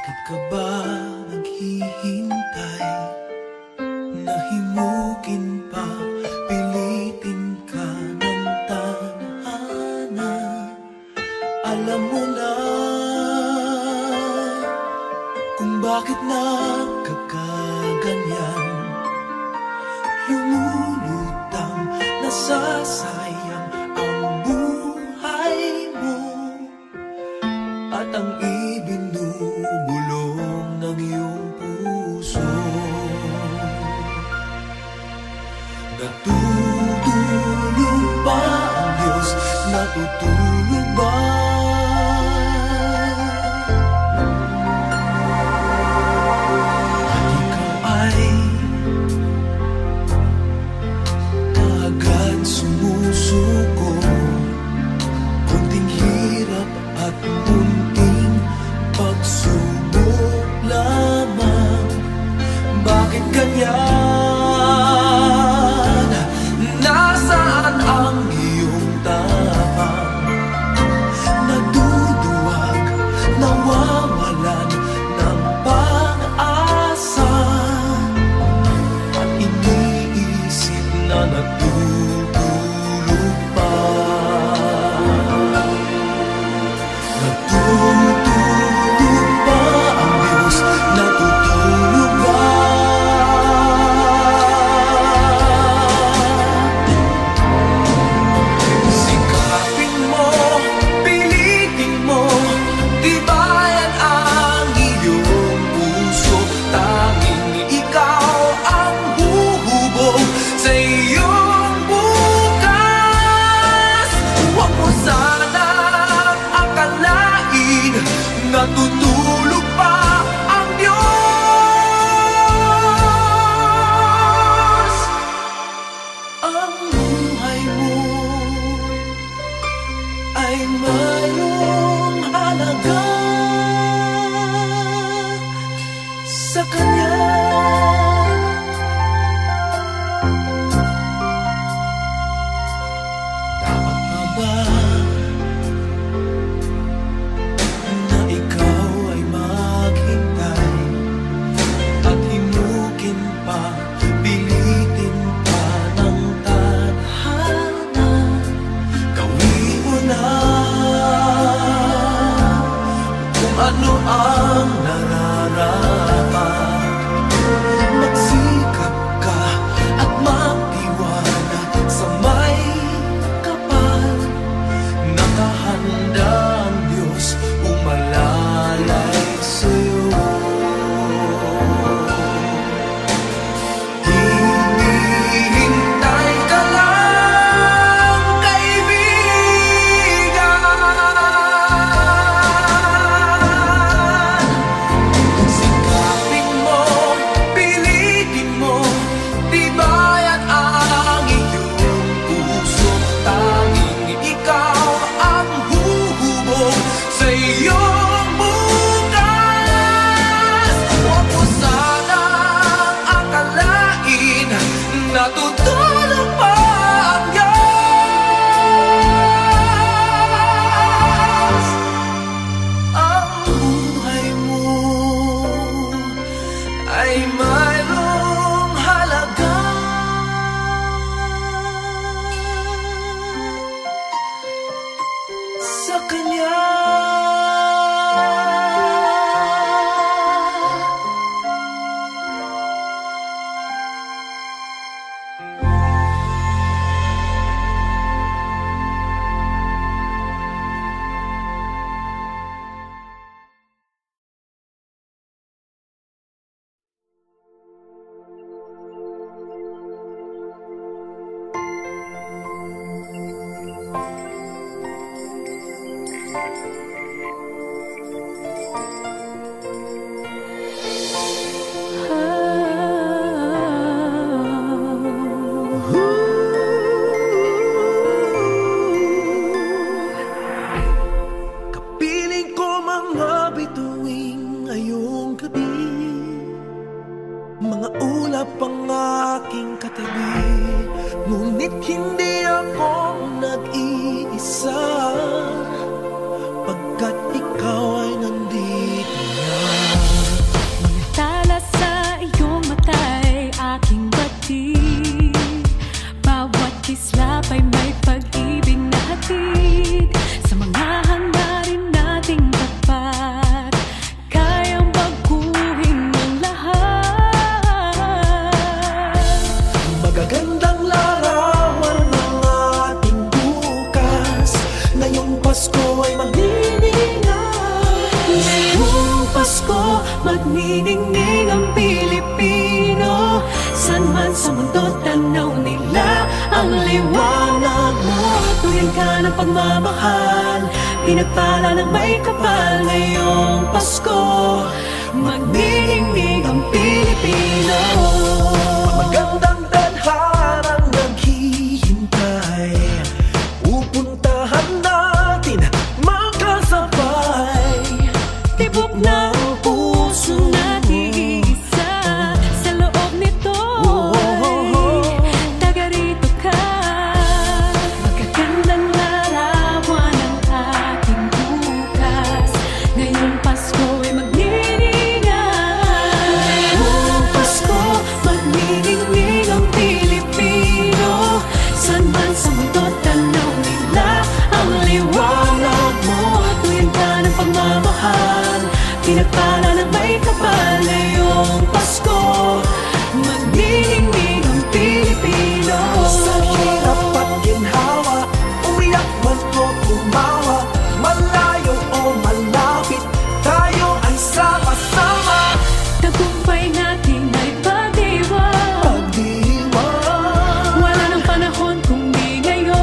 Bakit ka ba naghihintay? Nahimukin pa, pilitin ka ng tadhana. Alam mo na kung bakit nagkakaganyan. Lumulutang, nasasayang ang buhay mo at ang ibinubulong ng iyong puso. Natutulog ba ang Diyos? Natutulog ba? At ikaw ay kaagad sumusuko. Kunting hirap at kunting pagsubok lamang. Bakit ganyan? Nasaan ang iyong tapang? Naduduwag, nawawalan ng pag-asa, at iniisip na natutulog pa. Natutulog ba ang Diyos? Natutulog ba? Sikapin mo, pilitin mo, tibayan ang iyong puso. Tanging ikaw ang huhubog sa iyong bukas. Huwag mo sanang akalain natutulog pa ang Diyos. Ang buhay mo ay mayroong halaga sa Kanya. Dapat pa ba na ikaw ay maghintay at himukin pa, pilitin pa ng tadhana? Gawin mo na kung ano ang nararapat. Magsikap ka at magtiwala sa may kapal. Nakahanda ang Diyos umalalay sa'yo. Hinihintay ka lang, kaibigan. Sikapin mo, pilitin mo, tibayan ang iyong puso. Tanging ikaw ang huhubog sa iyong bukas. Huwag mo sanang akalain natutulog pa ang Diyos. Ang buhay mo ay mayroong halaga sa Kanya. Kapiling ko mga bituing ngayong gabi, mga ulap ang aking katabi. Ngunit hindi ako nag-iisa, pagkat ikaw ay nandito na. magniningning ang Pilipino. San man sa mundo tanaw nila ang liwanag mo. Tuyan ka ng pagmamahal, pinagpala ng may kapal ngayong Pasko. Magniningning ang Pilipino. Magandang tadharang naghihintay, pupuntahan natin magkasabay. Tibok ng puso natin isa sa loob nito. Taga rito ka, magagandang larawan ng ating bukas. Ngayong Pasko ay magniningay. Ngayong Pasko, magniningning ang Pilipino. San man sa mundo tanaw nila ang liwanag mo. Tuyan ka ng pagmamahal, pinagpala ng may kapal ngayong Pasko. Magniningning ang Pilipino. Sa hirap at ginhawa, umiyak man o tumawa, malayo o malapit, tayo ay sama-sama. Tagumpay natin ay pagdiwang, pagdiwang. Wala nang panahon kung di ngayon.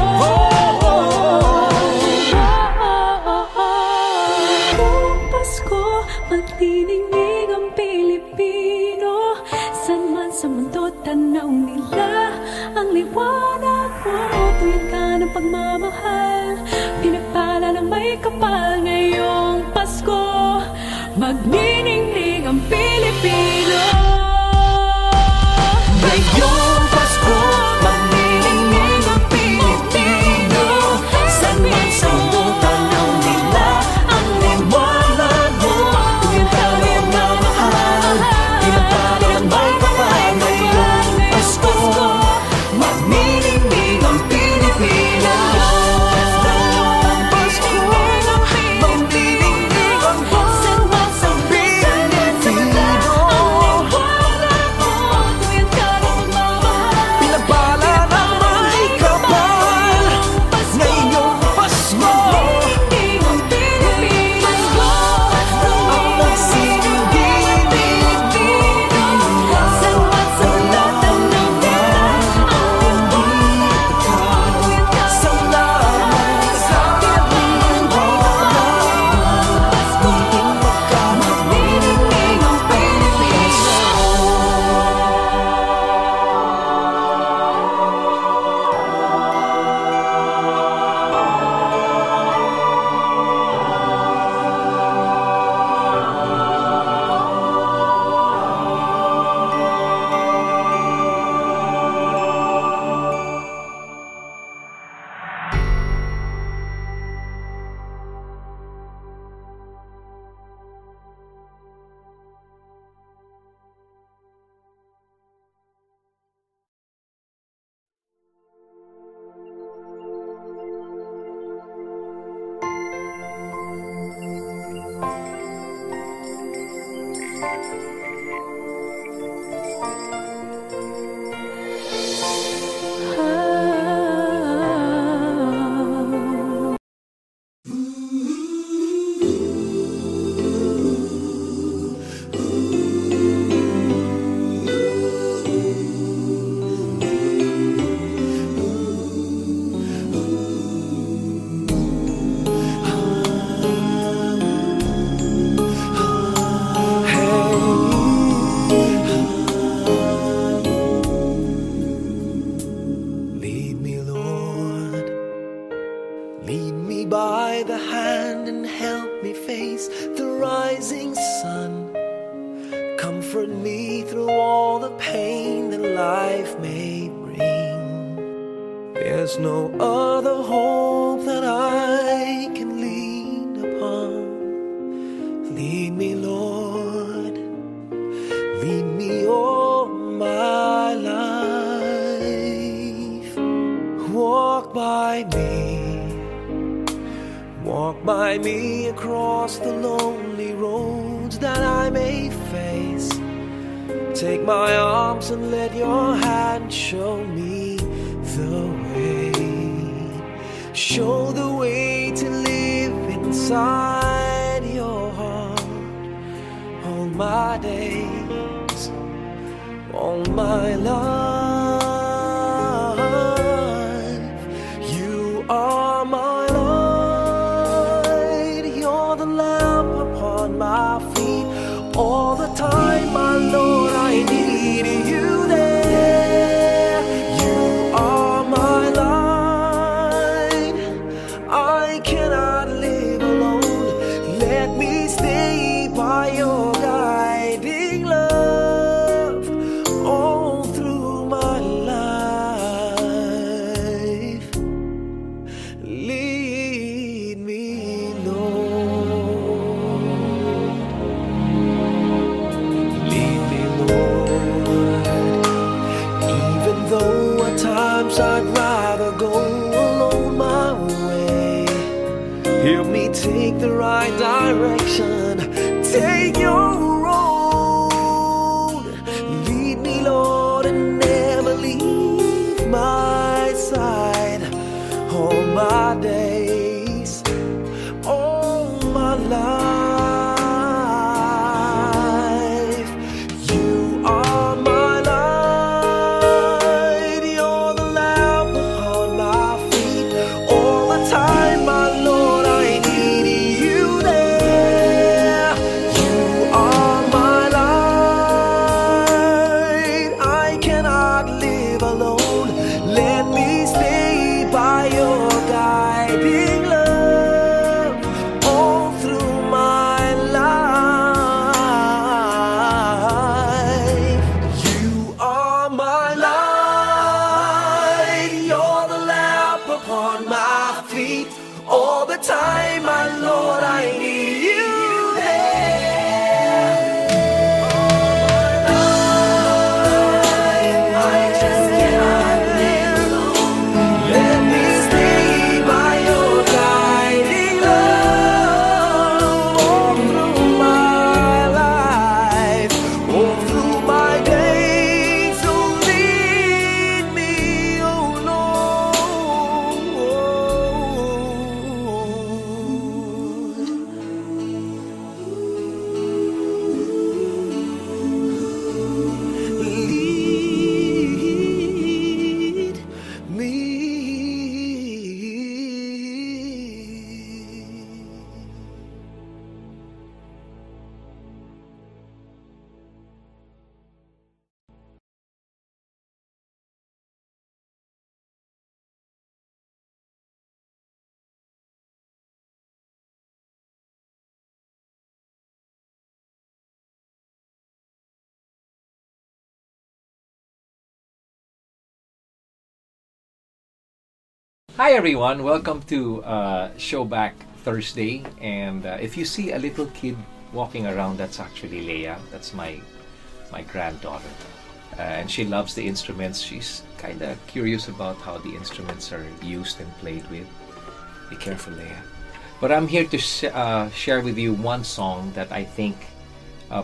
Ngayong Pasko, magniningning ang Pilipino. San man sa mundo tanaw nila ang liwanag mo. Tuyan ka ng pagmamahal, pinagpala ng may kapal ngayong Pasko. Magniningning ang Pilipino. Ngayong Pasko, magniningning ang Pilipino. San man sa mundo tanaw nila ang liwanag mo. Tuyan ka ng pagmamahal, pinagpala ng may kapal ngayong Pasko. Magniningning ang Pilipino. Ngayong Pasko, magniningning ang San man sa mundo tanaw nila ang liwanag mo. Tuyan ka ng pagmamahal, pinagpala ng may kapal ngayong Pasko. Magniningning ang Pilipino. Ang nagsisilbing Pilipino. San man sa mundo tanaw nila ang liwanag mo. Tuyan ka ng pagmamahal, pinagpala ng may kapal magniningning ang Pilipino. Lead me, Lord. Lead me by the hand and help me face the rising sun. Comfort me through all the pain that life may bring. There's no other hope that I can lean upon. Lead me, Lord. Lead me all my life. Walk by me across the lonely roads that I may face. Take my arms and let your hand show me the way. Show the way to live inside your heart. Hold my days, all my life. You are my light, you're the lamp upon my feet. All the time, my Lord, I need you there. You are my light, I cannot live alone. Let me stay by your guiding love all through my life. Lead me, Lord. Lead me, Lord. Even though at times I'd rather go alone my way, help me take the right direction. Take your road. Lead me, Lord, and never leave my side. All my days, all my life. You are my light, you're the lamp upon my feet. All the time, my Lord, I need you there. You are my light, I cannot live alone. Let me stay by your guiding love all through my life. You are my light, you're the lamp upon my feet. All the time, my Lord, I need you there. I just cannot live alone. Let me stay by your guiding love all through my life, all through my days. So lead me, oh Lord. Lead me. Hi everyone, welcome to Showback Thursday. And if you see a little kid walking around, that's actually Leia. That's my granddaughter, and she loves the instruments. She's kind of curious about how the instruments are used and played with. Be careful, Leia. But I'm here to share with you one song that I think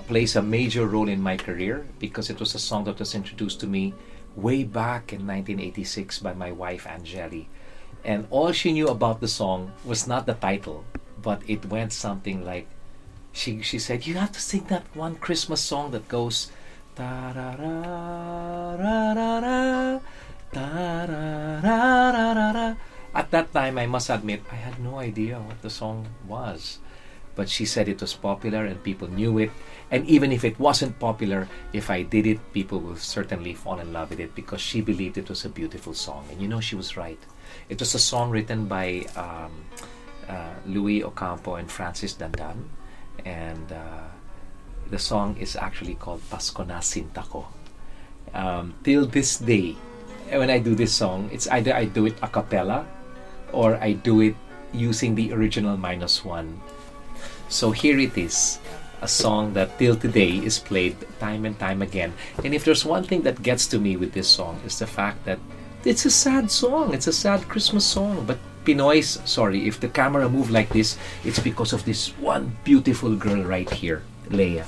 plays a major role in my career, because it was a song that was introduced to me way back in 1986 by my wife Angeli. And all she knew about the song was not the title, but it went something like, she said, you have to sing that one Christmas song that goes ta-ra-ra-ra-ra-ra, ta-ra-ra-ra-ra-ra. At that time, I must admit, I had no idea what the song was. But she said it was popular and people knew it. And even if it wasn't popular, if I did it, people will certainly fall in love with it, because she believed it was a beautiful song. And you know, she was right. It was a song written by Louis Ocampo and Francis Dandan. And the song is actually called Pasko na Sinta Ko. Till this day, when I do this song, it's either I do it a cappella or I do it using the original -1. So here it is, a song that till today is played time and time again. And if there's one thing that gets to me with this song, is the fact that it's a sad song. It's a sad Christmas song. But Pinoys, sorry, if the camera moved like this, it's because of this one beautiful girl right here, Leia.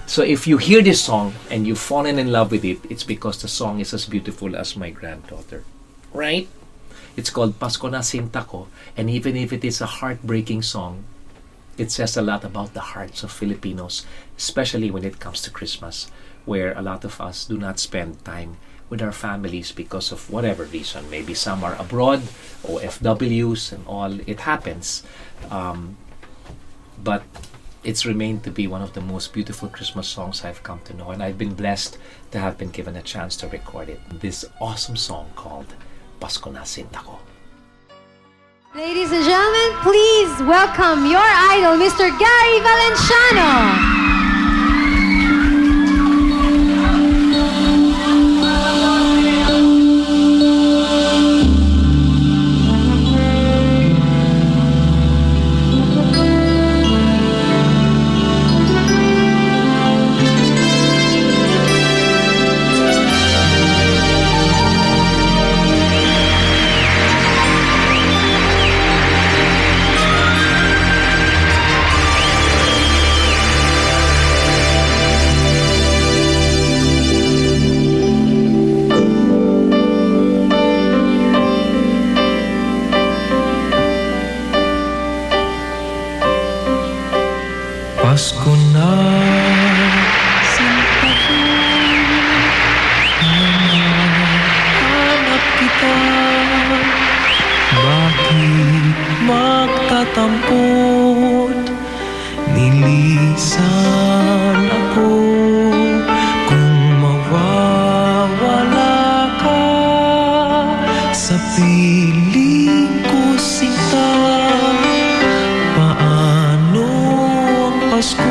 So if you hear this song and you've fallen in love with it, it's because the song is as beautiful as my granddaughter, right? It's called Pasko na Sinta Ko, and even if it is a heartbreaking song, it says a lot about the hearts of Filipinos, especially when it comes to Christmas, where a lot of us do not spend time with our families because of whatever reason. Maybe some are abroad or FWs and all. It happens. But it's remained to be one of the most beautiful Christmas songs I've come to know, and I've been blessed to have been given a chance to record it. This awesome song called Pasko Na Sinta Ko. Ladies and gentlemen, please welcome your idol, Mr. Gary Valenciano. Pasko na sinta ko, hanap kita. Bakit magtatampot? Nilisan ako kung mawawala ka sa piling ko, sinta. Pasko,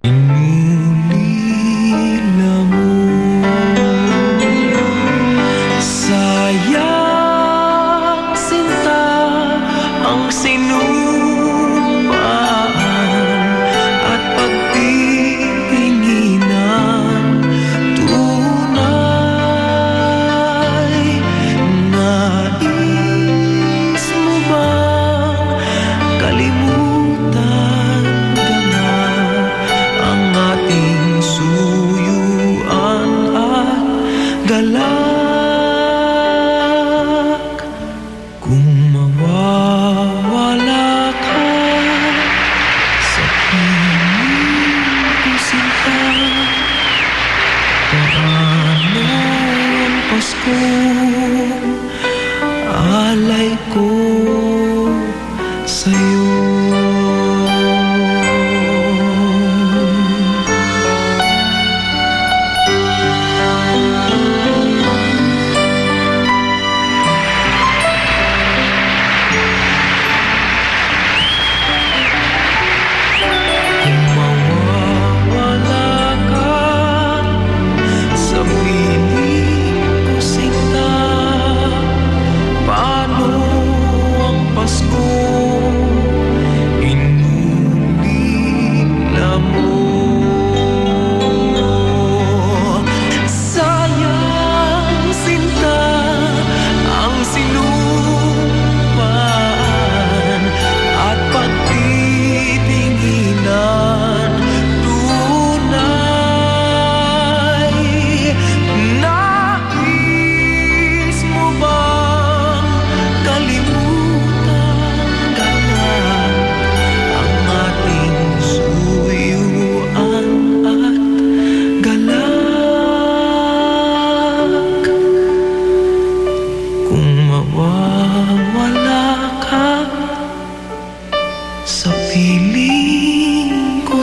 inulila mo. Sayang, sinta, ang sinupaan at pagtitinginan. Tunay, nais mo bang kalimutan galak? Kung mawawala ka sa piling ko, sinta, paano ang Pasko? Alay ko sa'yo.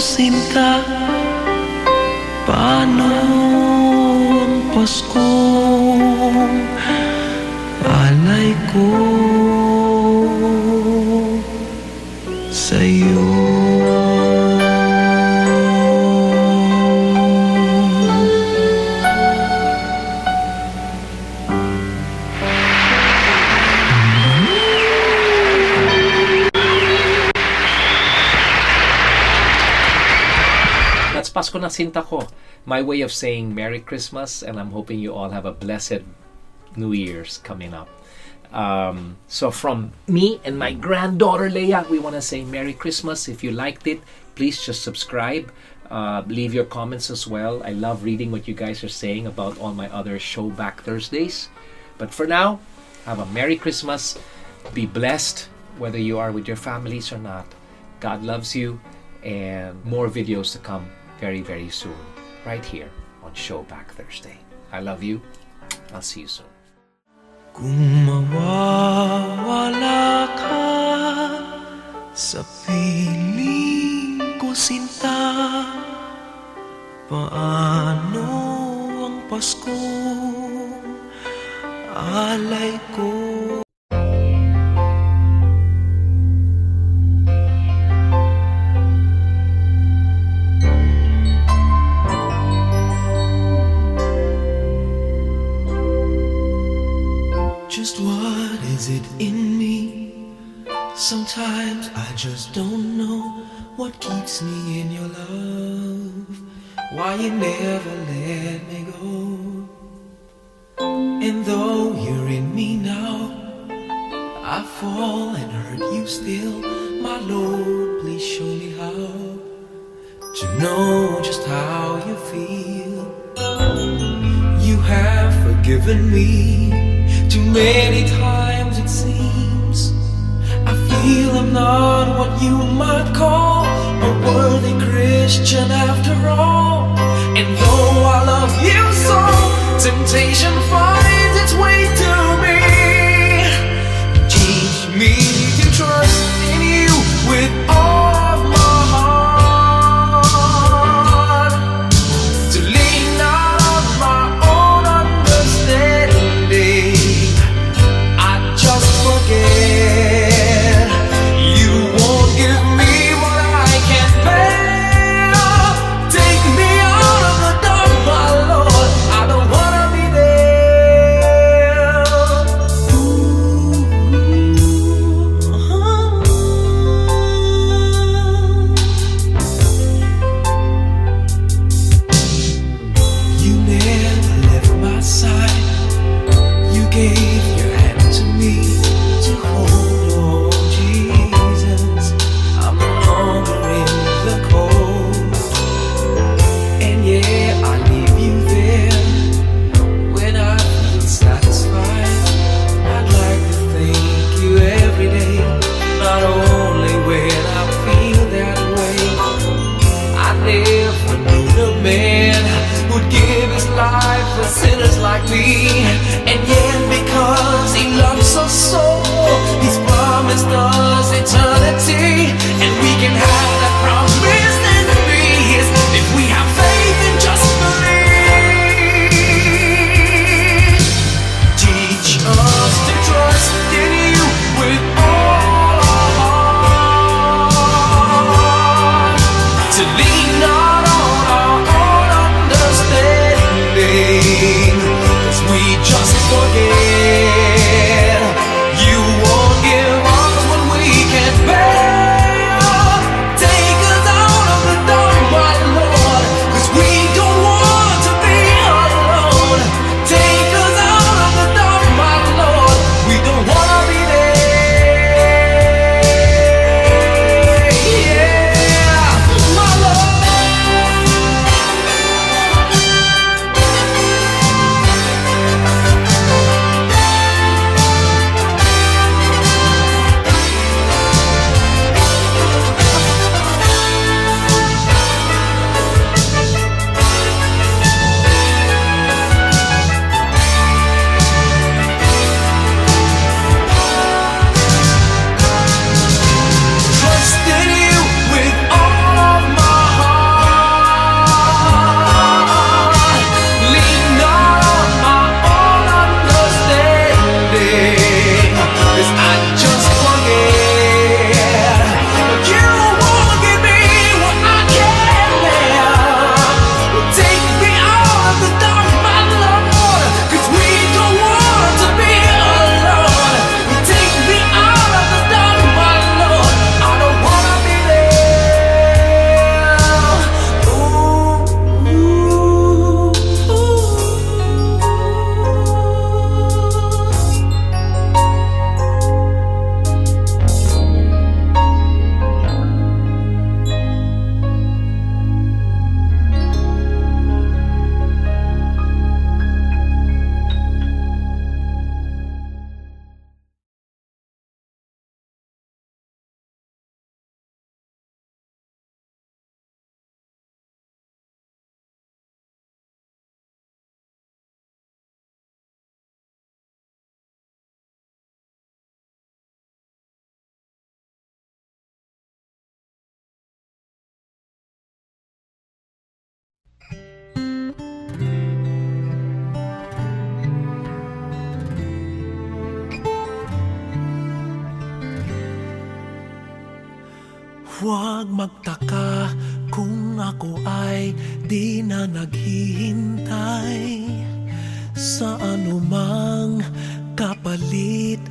Sinta, paano ang Pasko? Alay ko sa'yo. Pasko na Sinta Ko, my way of saying Merry Christmas, and I'm hoping you all have a blessed New Year's coming up. So from me and my granddaughter Leia, we want to say Merry Christmas. If you liked it, please just subscribe. Leave your comments as well. I love reading what you guys are saying about all my other Showback Thursdays. But for now, have a Merry Christmas. Be blessed. whether you are with your families or not. God loves you, and more videos to come very, very soon, right here on Showback Thursday. I love you. I'll see you soon. Kung mawawala ka sa piling ko, sinta, paano ang Paskong alay ko? Just what is it in me? Sometimes I just don't know what keeps me in your love. Why you never let me go. And though you're in me now, I fall and hurt you still. My Lord, please show me how to know just how you feel. You have forgiven me too many times, it seems. I feel I'm not what you might call a worthy Christian after all. And though I love you so, temptation finds its way to me. Teach me to trust in you with all of my heart, to lean not on my own understanding. Forget you won't give me what I can't bear. Take me out of the dark, my Lord. I don't wanna be there. Huwag magtaka kung ako ay di na naghihintay sa anumang kapalit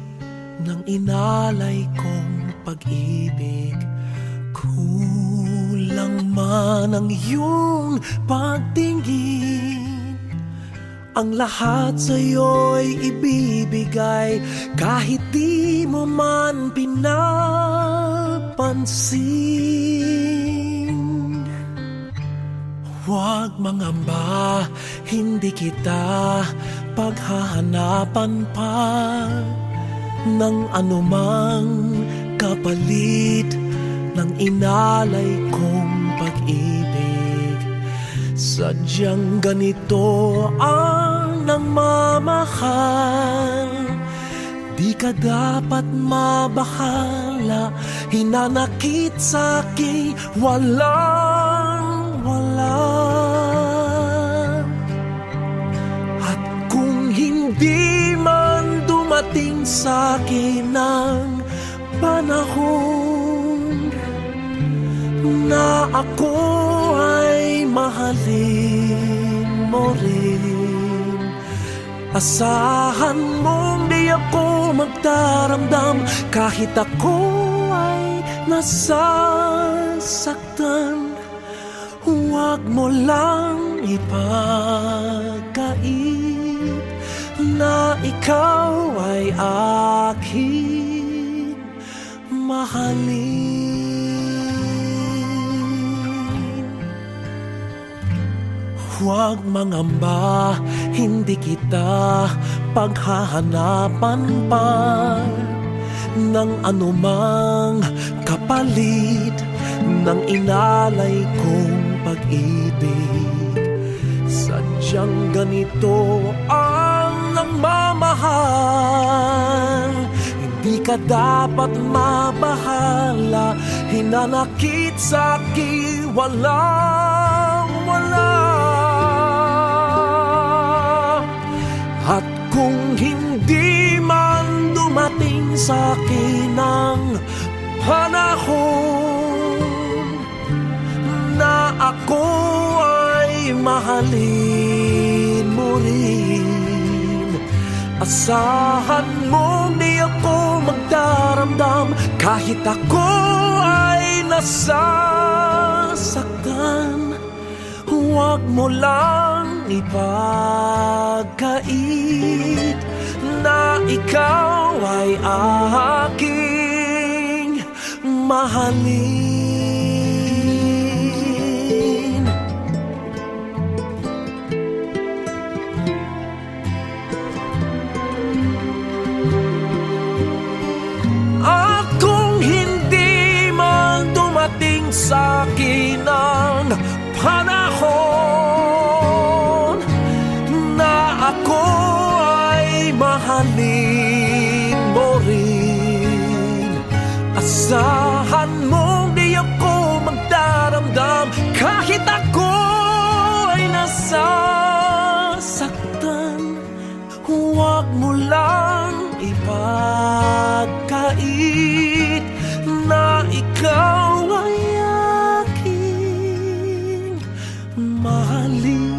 ng inalay kong pag-ibig. Kulang man ang iyong pagtingin, ang lahat sa'yo'y ibibigay kahit di mo man pinapansin. Huwag mangamba, hindi kita paghahanapan pa ng anumang kapalit ng inalay kong pag-ibig. Sadyang ganito ang nagmamahal, di ka dapat mabahala, hinanakit sa'king walang-wala. At kung hindi man dumating sa'kin ang panahon na ako ay mahalin mo rin, asahan mong di ako magdaramdam kahit ako ay nasasaktan. Huwag mo lang ipagkait na ikaw ay aking mahalin. Huwag mangamba, hindi kita paghahanapan pa ng anumang kapalit ng inalay kong pag-ibig. Sadyang ganito ang nagmamahal, hindi ka dapat mabahala, hinanakit sa'kin walang-wala. At kung hindi man dumating sa'kin ang panahon na ako ay mahalin mo rin, asahan mong di ako magdaramdam kahit ako ay nasasaktan. Huwag mo lang ipagkait na ikaw ay aking mahalin. At kung hindi man dumating sa'kin ang panahon na ako ay mahalin mo rin, asahan mong di ako magdaramdam kahit ako ay nasasaktan. Huwag mo lang ipagkait na ikaw ay aking mahalin.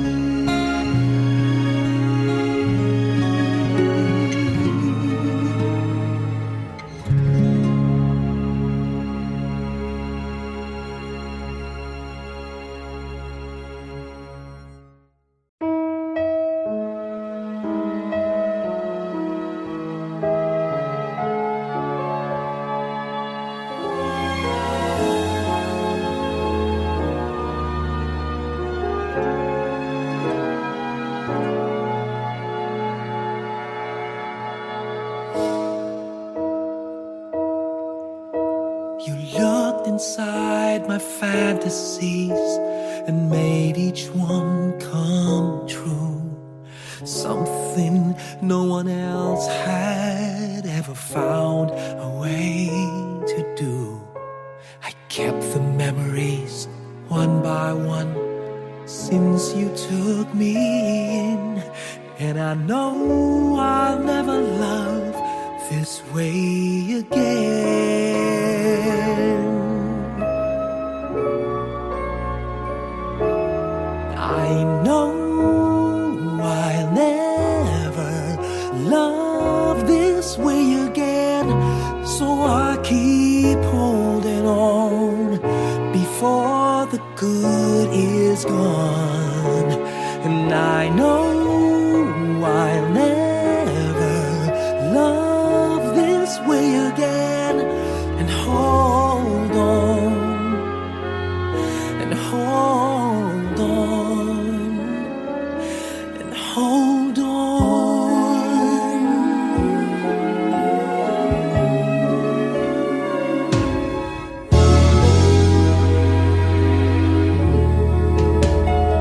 You looked inside my fantasies and made each one come true. Something no one else had ever found a way to do. I kept the memories one by one since you took me in, and I know I'll never love this way again. the good is gone. And I know I'll never love this way again. And hold on, and hold on, and hold on.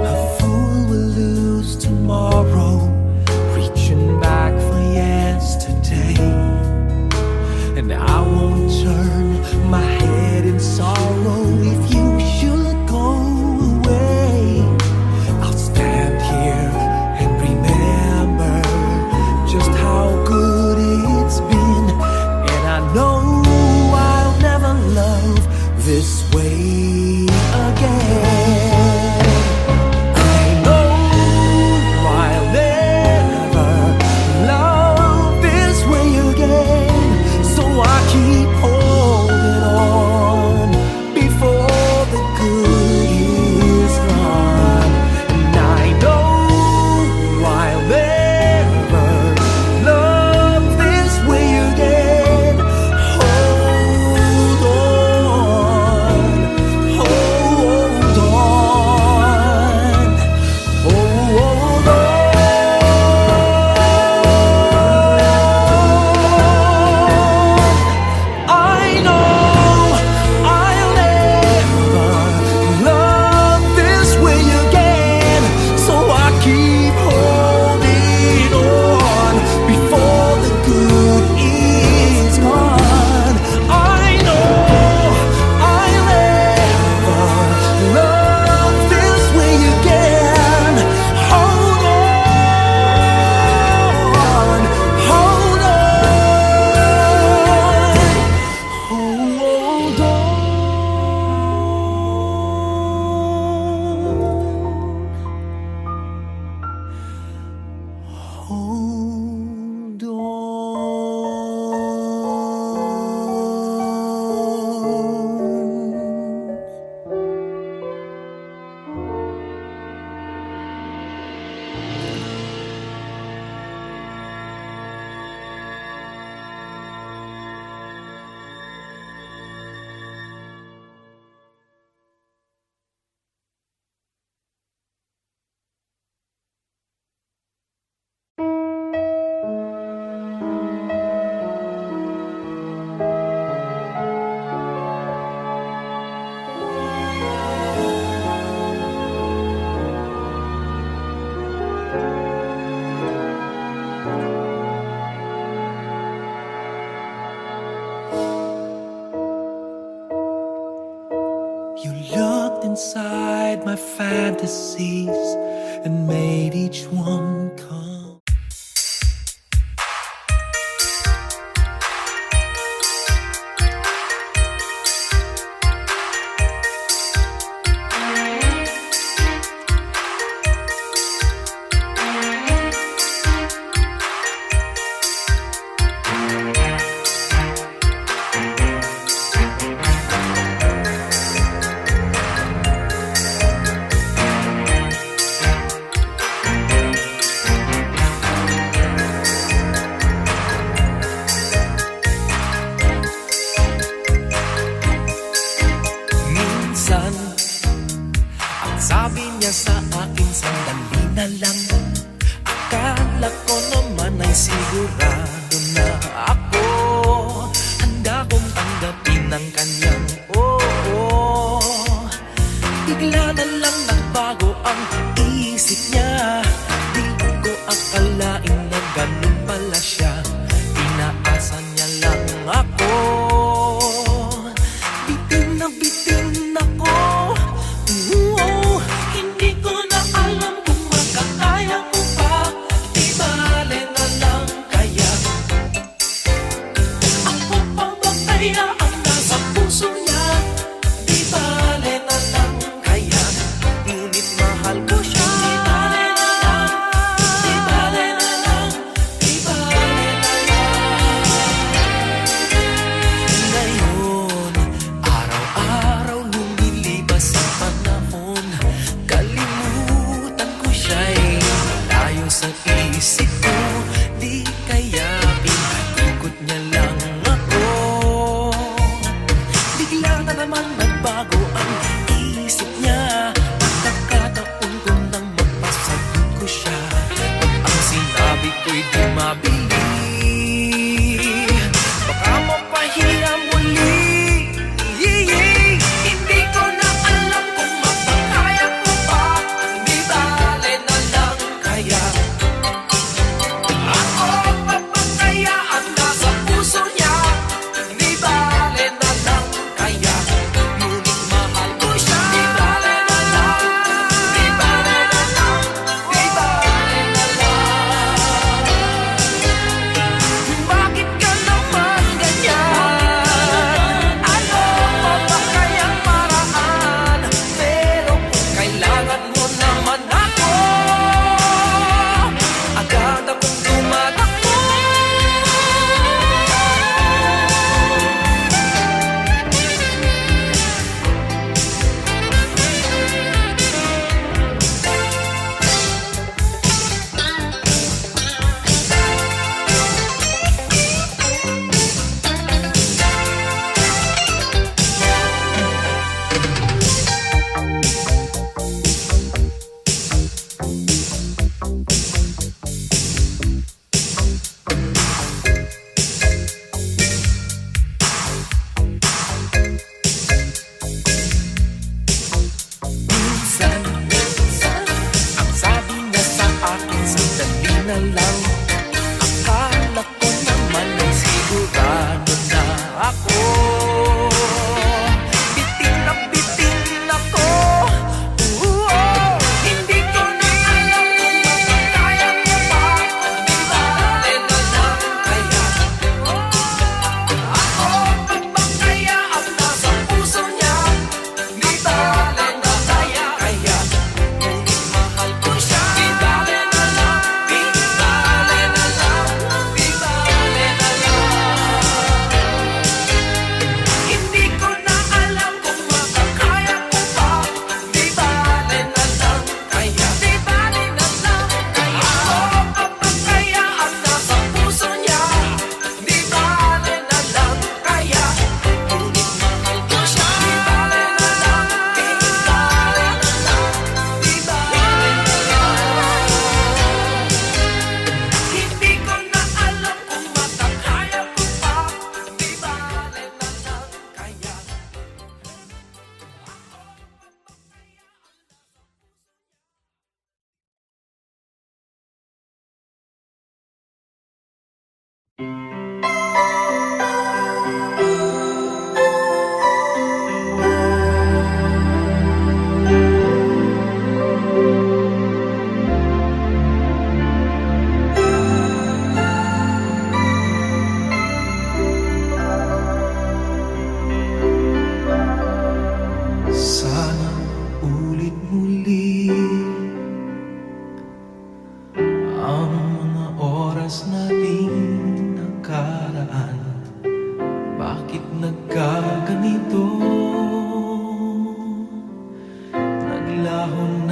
A fool will lose tomorrow, reaching back for yesterday. And I won't turn my head in sorrow if you should go away. I'll stand here and remember just how good it's been. And I know I'll never love this way again. I know I'll never love this way again. So I keep holding on before the good is gone. And I know I'll never love this way again. Hold on, hold on, hold on. I know I'll never love this way again. So I keep holding on before the good is gone. I know I'll never love this way again. Hold on, hold on, hold on. Hold on. You looked inside my fantasies and made each one come. Minsan, ang sabi niya sa akin, sandali na lang. Akala ko naman ay sigurado na ako. Handa kong tanggapin ang kanyang oo. Bigla na lang nagbago ang isip niya. Di ko akalain na ganun pala siya. Inaasa niya lang ako. Bitin ako. Hindi ko na alam kung makakaya ko pa. Di bale na lang kaya. Ako pa ba kaya ang nasa puso niya? Di bale na lang kaya. Ngunit mahal ko siya.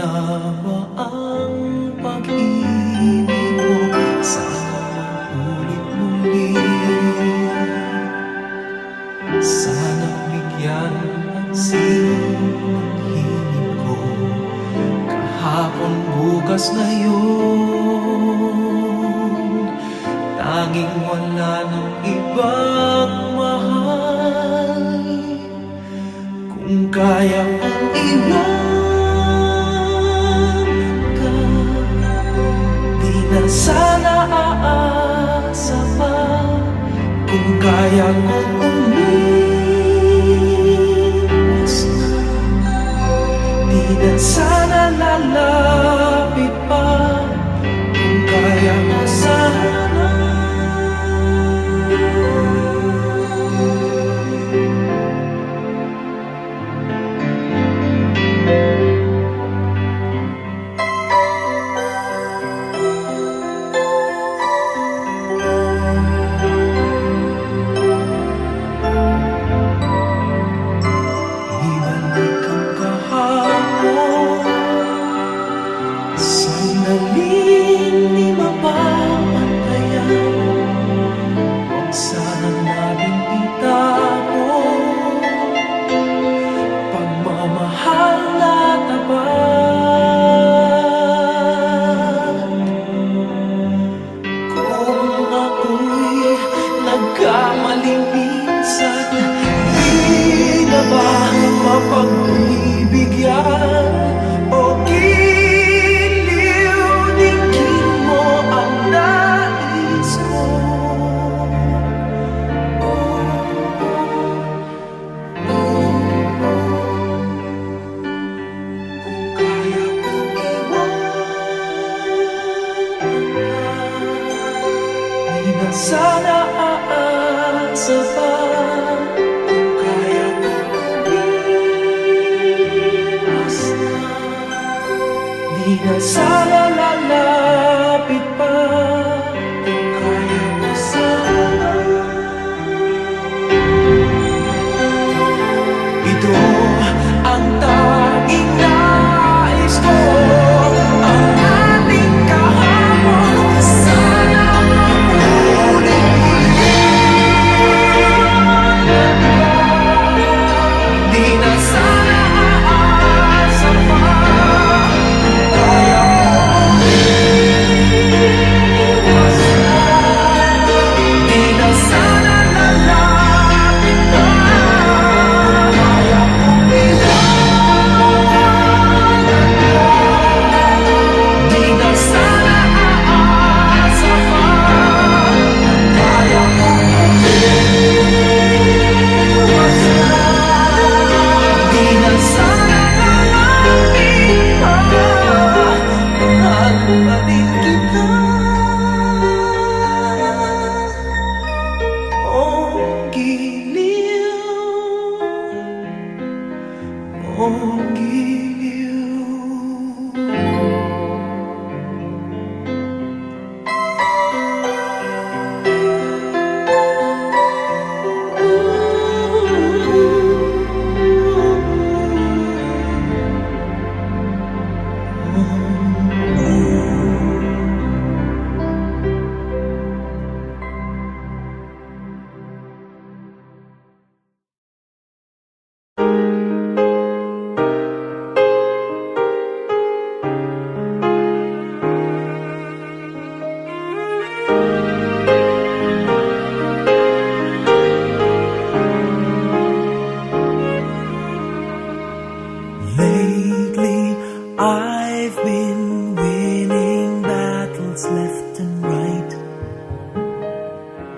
na ba ang pag-ibig mo? Sana maulit muli. Sana bigyan ang sinong hingin ko. Kahapon, bukas, ngayon, tanging wala ng ibang mahal. Kung kaya kong iwan ka, di na sana aasa pa. Kung kaya kong umiwas na, di na sana lalapit pa. Kung kaya ko sana. Sana aasa pa. Kung kaya kong umiwas na, di na sana lalapit pa. Kung kaya ko sana. Ito ang tanging nais ko, ang ating kahapon. Sana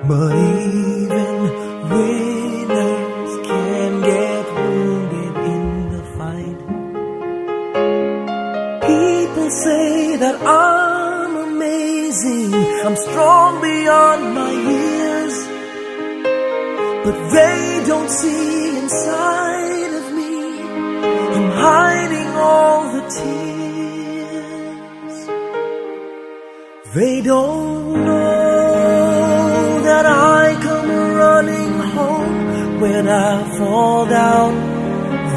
but even winners can get wounded in the fight. People say that I'm amazing, I'm strong beyond my years, but they don't see inside of me. I'm hiding all the tears. They don't know that I come running home when I fall down.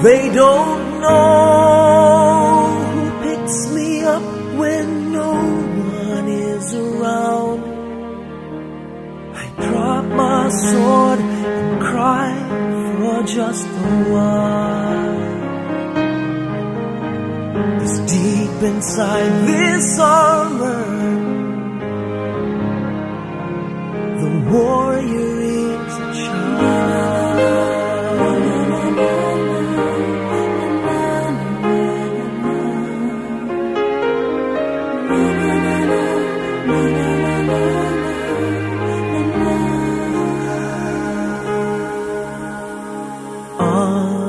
They don't know who picked picks me up when no one is around. I drop my sword and cry for just a while. 'Cause deep inside this armor, the warrior is a child.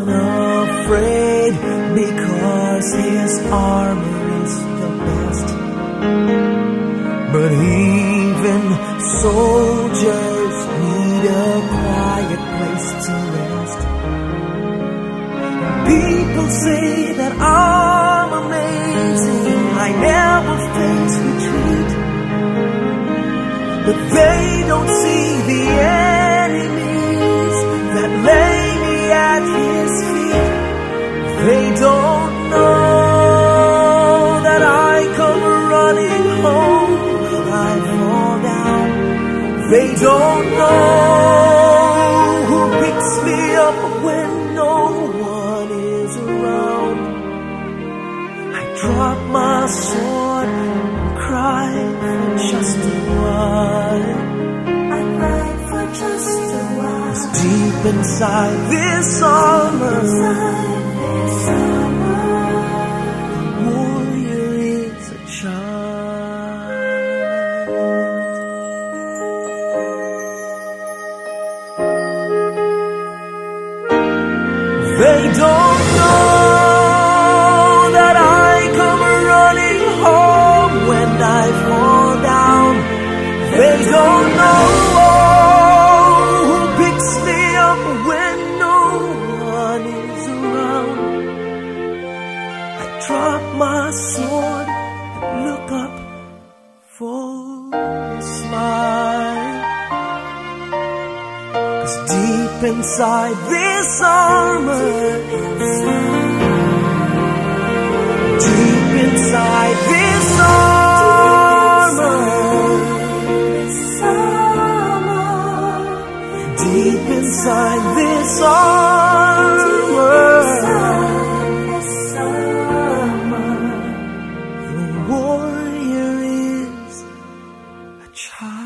Unafraid because his armor is the best. But even soldiers need a quiet place to rest. People say that I'm amazing, I never face retreat. But they don't see the enemies that lay me at his feet. They don't know that I come running home when I fall down. They don't know who picks me up when no one is around. I drop my sword and cry for just a while. I cry for just a while. 'Cause deep inside this armor, the warrior is a child. They don't know that I come running home when I fall down. They don't know who picks me up when no one is around. I drop my sword and look up for a smile. 'Cause deep inside this armor, deep inside this armor, deep inside this armor, the warrior is a child.